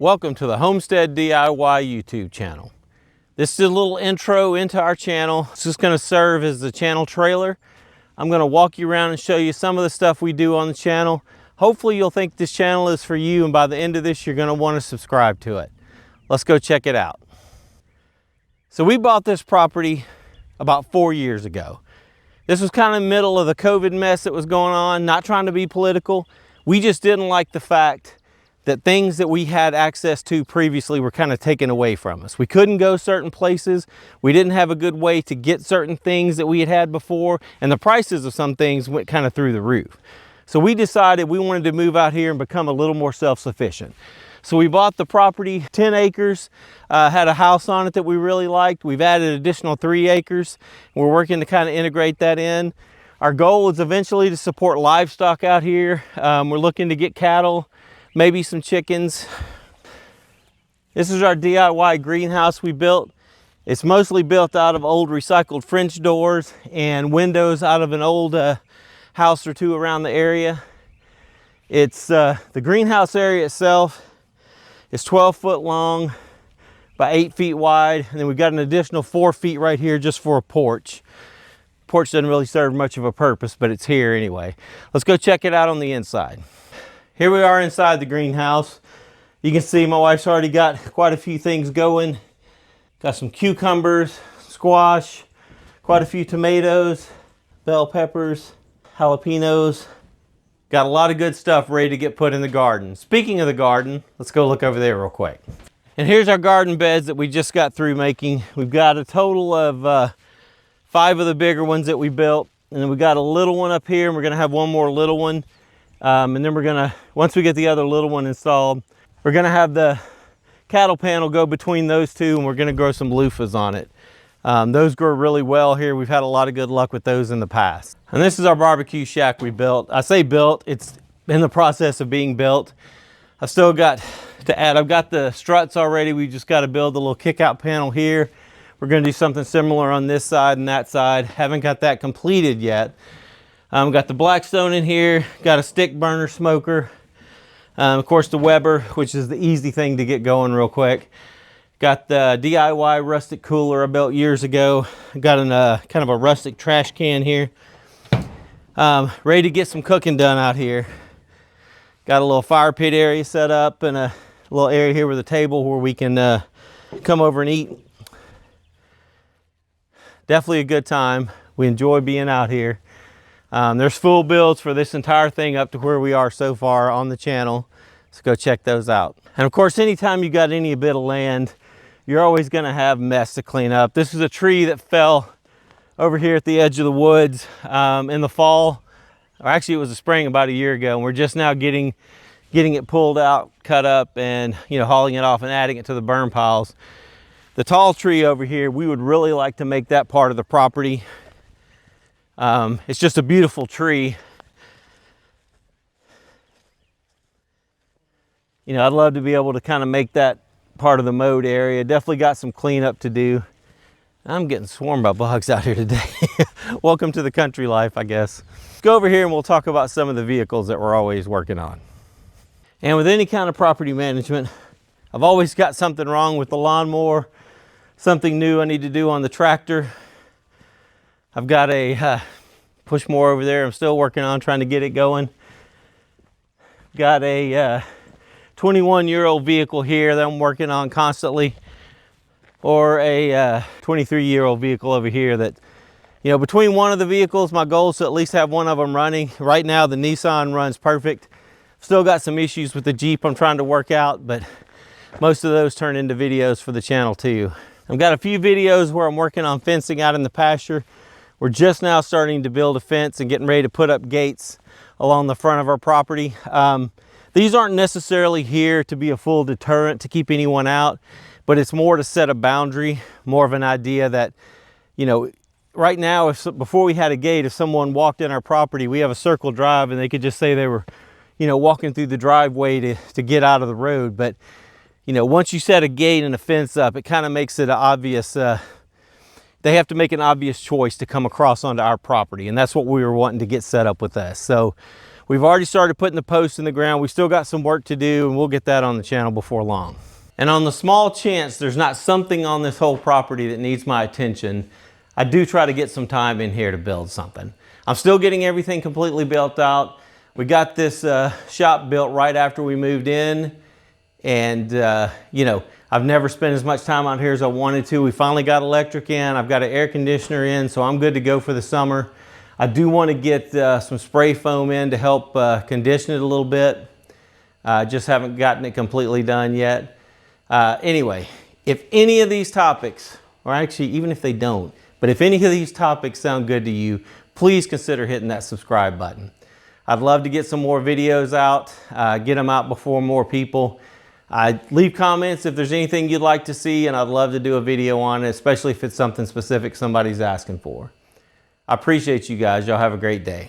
Welcome to the Homestead DIY YouTube channel. This is a little intro into our channel. It's just going to serve as the channel trailer. I'm going to walk you around and show you some of the stuff we do on the channel. Hopefully you'll think this channel is for you, and by the end of this you're going to want to subscribe to it. Let's go check it out. So we bought this property about 4 years ago. This was kind of middle of the COVID mess that was going on. Not trying to be political. We just didn't like the fact that things that we had access to previously were kind of taken away from us. We couldn't go certain places. We didn't have a good way to get certain things that we had before, and the prices of some things went kind of through the roof. So we decided we wanted to move out here and become a little more self-sufficient. So we bought the property, 10 acres, had a house on it that we really liked. We've added additional 3 acres. We're working to kind of integrate that in. Our goal is eventually to support livestock out here. We're looking to get cattle, maybe some chickens. This is our DIY greenhouse we built. It's mostly built out of old recycled French doors and windows out of an old house or two around the area. It's the greenhouse area itself is 12 foot long by 8 feet wide, and then we've got an additional 4 feet right here just for a porch. Porch doesn't really serve much of a purpose, but it's here anyway. Let's go check it out on the inside. Here we are inside the greenhouse. You can see my wife's already got quite a few things going. Got some cucumbers, squash, quite a few tomatoes, bell peppers, jalapenos. Got a lot of good stuff ready to get put in the garden. Speaking of the garden, let's go look over there real quick. And here's our garden beds that we just got through making. We've got a total of 5 of the bigger ones that we built. And then we got a little one up here, and we're gonna have one more little one. And then we're gonna, once we get the other little one installed, we're gonna have the cattle panel go between those two, and we're gonna grow some loofahs on it. Those grow really well here. We've had a lot of good luck with those in the past. And this is our barbecue shack we built. I say built, it's in the process of being built. I've still got to add, I've got the struts already. We just got to build a little kick out panel here. We're gonna do something similar on this side and that side. Haven't got that completed yet. Got the Blackstone in here, got a stick burner smoker. Of course the Weber, which is the easy thing to get going real quick. Got the DIY rustic cooler I built years ago. Got an kind of a rustic trash can here. Ready to get some cooking done out here. Got a little fire pit area set up, and a little area here with a table where we can come over and eat. Definitely a good time. We enjoy being out here. There's full builds for this entire thing up to where we are so far on the channel. So go check those out. And of course, anytime you got any bit of land, you're always gonna have mess to clean up. This is a tree that fell over here at the edge of the woods in the fall. Or actually it was the spring about a year ago, and we're just now getting it pulled out, cut up, and hauling it off and adding it to the burn piles. The tall tree over here, we would really like to make that part of the property. It's just a beautiful tree. I'd love to be able to kind of make that part of the mowed area. Definitely got some cleanup to do. I'm getting swarmed by bugs out here today. Welcome to the country life, I guess. Let's go over here and we'll talk about some of the vehicles that we're always working on. And with any kind of property management, I've always got something wrong with the lawnmower, something new I need to do on the tractor. I've got a push mower over there I'm still working on, trying to get it going. Got a 21-year-old vehicle here that I'm working on constantly, or a 23-year-old vehicle over here that, between one of the vehicles, my goal is to at least have one of them running. Right now the Nissan runs perfect. Still got some issues with the Jeep I'm trying to work out, but most of those turn into videos for the channel too. I've got a few videos where I'm working on fencing out in the pasture. We're just now starting to build a fence and getting ready to put up gates along the front of our property. These aren't necessarily here to be a full deterrent to keep anyone out, but it's more to set a boundary, more of an idea that, right now, before we had a gate, if someone walked in our property, we have a circle drive, and they could just say they were, walking through the driveway to get out of the road. But, once you set a gate and a fence up, it kind of makes it obvious. They have to make an obvious choice to come across onto our property, and that's what we were wanting to get set up with us. So We've already started putting the posts in the ground. We still got some work to do, and we'll get that on the channel before long. And on the small chance there's not something on this whole property that needs my attention, I do try to get some time in here to build something. I'm still getting everything completely built out. We got this shop built right after we moved in, and you know, I've never spent as much time out here as I wanted to. We finally got electric in. I've got an air conditioner in, so I'm good to go for the summer. I do want to get some spray foam in to help condition it a little bit. Just haven't gotten it completely done yet. Anyway, if any of these topics, or actually even if they don't, but if any of these topics sound good to you, please consider hitting that subscribe button. I'd love to get some more videos out, get them out before more people. Leave comments if there's anything you'd like to see, and I'd love to do a video on it, especially if it's something specific somebody's asking for. I appreciate you guys. Y'all have a great day.